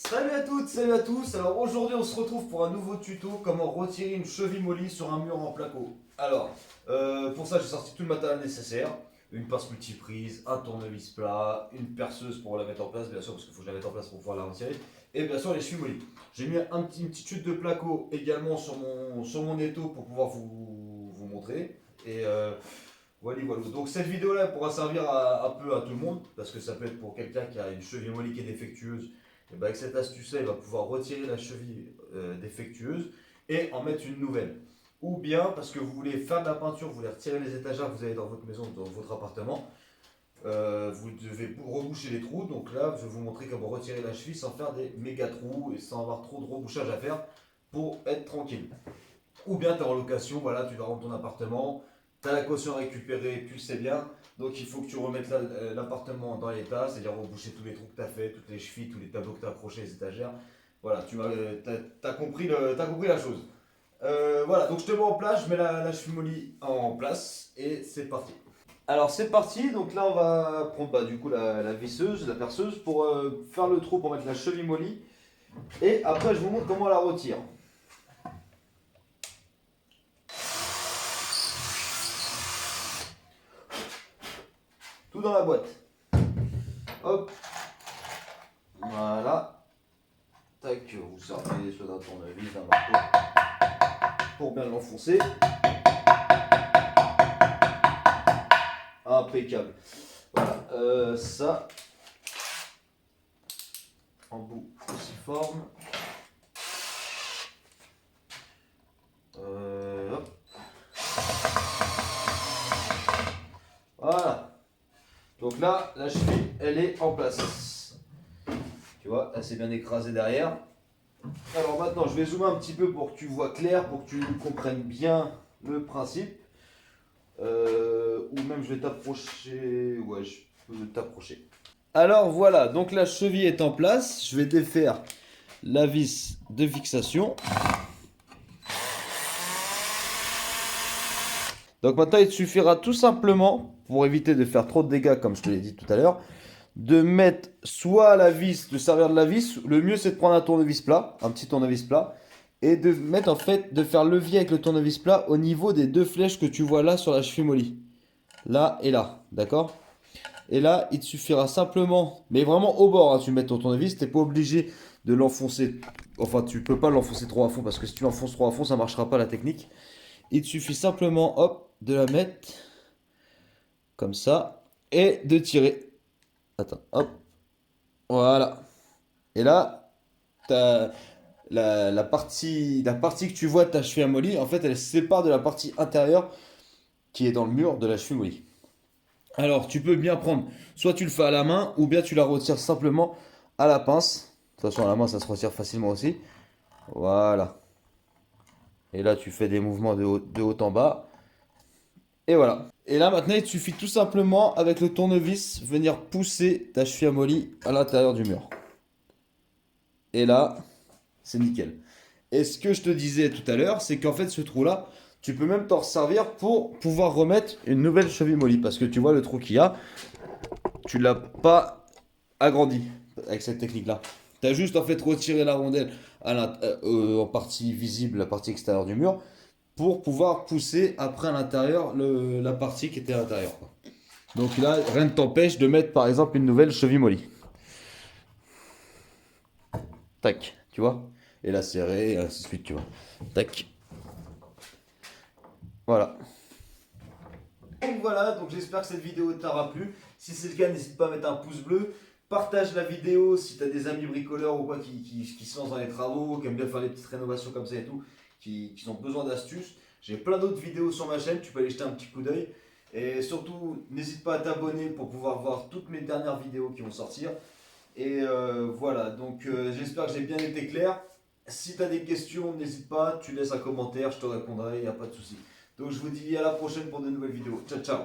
Salut à toutes, salut à tous. Alors aujourd'hui on se retrouve pour un nouveau tuto comment retirer une cheville molly sur un mur en placo. Alors pour ça j'ai sorti tout le matériel nécessaire. Une pince multiprise, un tournevis plat, une perceuse pour la mettre en place bien sûr parce qu'il faut que je la mette en place pour pouvoir la retirer. Et bien sûr les chevilles molly. J'ai mis une petite chute de placo également sur mon étau pour pouvoir vous montrer. Et voilà, voilà. Donc cette vidéo là pourra servir un peu à tout le monde parce que ça peut être pour quelqu'un qui a une cheville molly qui est défectueuse. Et ben avec cette astuce-là, il va pouvoir retirer la cheville défectueuse et en mettre une nouvelle. Ou bien parce que vous voulez faire de la peinture, vous voulez retirer les étagères que vous avez dans votre maison, dans votre appartement, vous devez reboucher les trous. Donc là, je vais vous montrer comment retirer la cheville sans faire des méga trous et sans avoir trop de rebouchage à faire pour être tranquille. Ou bien tu es en location, voilà, tu dois rendre ton appartement, tu as la caution à récupérer, tu le sais bien. Donc il faut que tu remettes l'appartement dans l'état, c'est-à-dire reboucher tous les trous que tu as fait, toutes les chevilles, tous les tableaux que tu as accrochés, les étagères. Voilà, tu as compris, compris la chose. Voilà, donc je te mets en place, je mets la cheville molly en place et c'est parti. Alors c'est parti, donc là on va prendre du coup la visseuse, la perceuse pour faire le trou pour mettre la cheville molly. Et après je vous montre comment on la retire. Tout dans la boîte. Hop. Voilà. Tac, vous servez soit d'un tournevis, d'un marteau pour bien l'enfoncer. Impeccable. Voilà. Ça. En bout aussi forme. Hop. Voilà. Donc là, la cheville, elle est en place. Tu vois, elle s'est bien écrasée derrière. Alors maintenant, je vais zoomer un petit peu pour que tu vois clair, pour que tu comprennes bien le principe. Ou même je vais t'approcher. Ouais, je peux t'approcher. Alors voilà, donc la cheville est en place. Je vais défaire la vis de fixation. Donc maintenant, il te suffira tout simplement, pour éviter de faire trop de dégâts, comme je te l'ai dit tout à l'heure, de mettre soit la vis, de servir de la vis. Le mieux, c'est de prendre un tournevis plat, un petit tournevis plat, et de mettre en fait, de faire levier avec le tournevis plat au niveau des deux flèches que tu vois là sur la cheville molly. Là et là, d'accord? Et là, il te suffira simplement, mais vraiment au bord, hein, tu mets ton tournevis, t'es pas obligé de l'enfoncer. Enfin, tu peux pas l'enfoncer trop à fond parce que si tu l'enfonces trop à fond, ça marchera pas la technique. Il te suffit simplement, hop, de la mettre comme ça et de tirer. Attends, hop, voilà. Et là, t'as la partie que tu vois de ta cheville molly, en fait, elle se sépare de la partie intérieure qui est dans le mur de la cheville molly. Alors, tu peux bien prendre, soit tu le fais à la main, ou bien tu la retires simplement à la pince. De toute façon, à la main, ça se retire facilement aussi. Voilà. Et là, tu fais des mouvements de haut en bas. Et voilà. Et là, maintenant, il te suffit tout simplement, avec le tournevis, venir pousser ta cheville molly à l'intérieur du mur. Et là, c'est nickel. Et ce que je te disais tout à l'heure, c'est qu'en fait, ce trou-là, tu peux même t'en servir pour pouvoir remettre une nouvelle cheville molly. Parce que tu vois le trou qu'il y a, tu l'as pas agrandi avec cette technique-là. Tu as juste en fait retiré la rondelle en partie visible, la partie extérieure du mur, pour pouvoir pousser après à l'intérieur la partie qui était à l'intérieur. Donc là, rien ne t'empêche de mettre par exemple une nouvelle cheville molly. Tac, tu vois? Et la serrer, et ainsi de suite, tu vois. Tac. Voilà. Donc voilà, donc j'espère que cette vidéo t'aura plu. Si c'est le cas, n'hésite pas à mettre un pouce bleu. Partage la vidéo si tu as des amis bricoleurs ou quoi qui se lancent dans les travaux, qui aiment bien faire des petites rénovations comme ça et tout, qui ont besoin d'astuces. J'ai plein d'autres vidéos sur ma chaîne, tu peux aller jeter un petit coup d'œil. Et surtout, n'hésite pas à t'abonner pour pouvoir voir toutes mes dernières vidéos qui vont sortir. Et voilà, donc j'espère que j'ai bien été clair. Si tu as des questions, n'hésite pas, tu laisses un commentaire, je te répondrai, il n'y a pas de souci. Donc je vous dis à la prochaine pour de nouvelles vidéos. Ciao, ciao.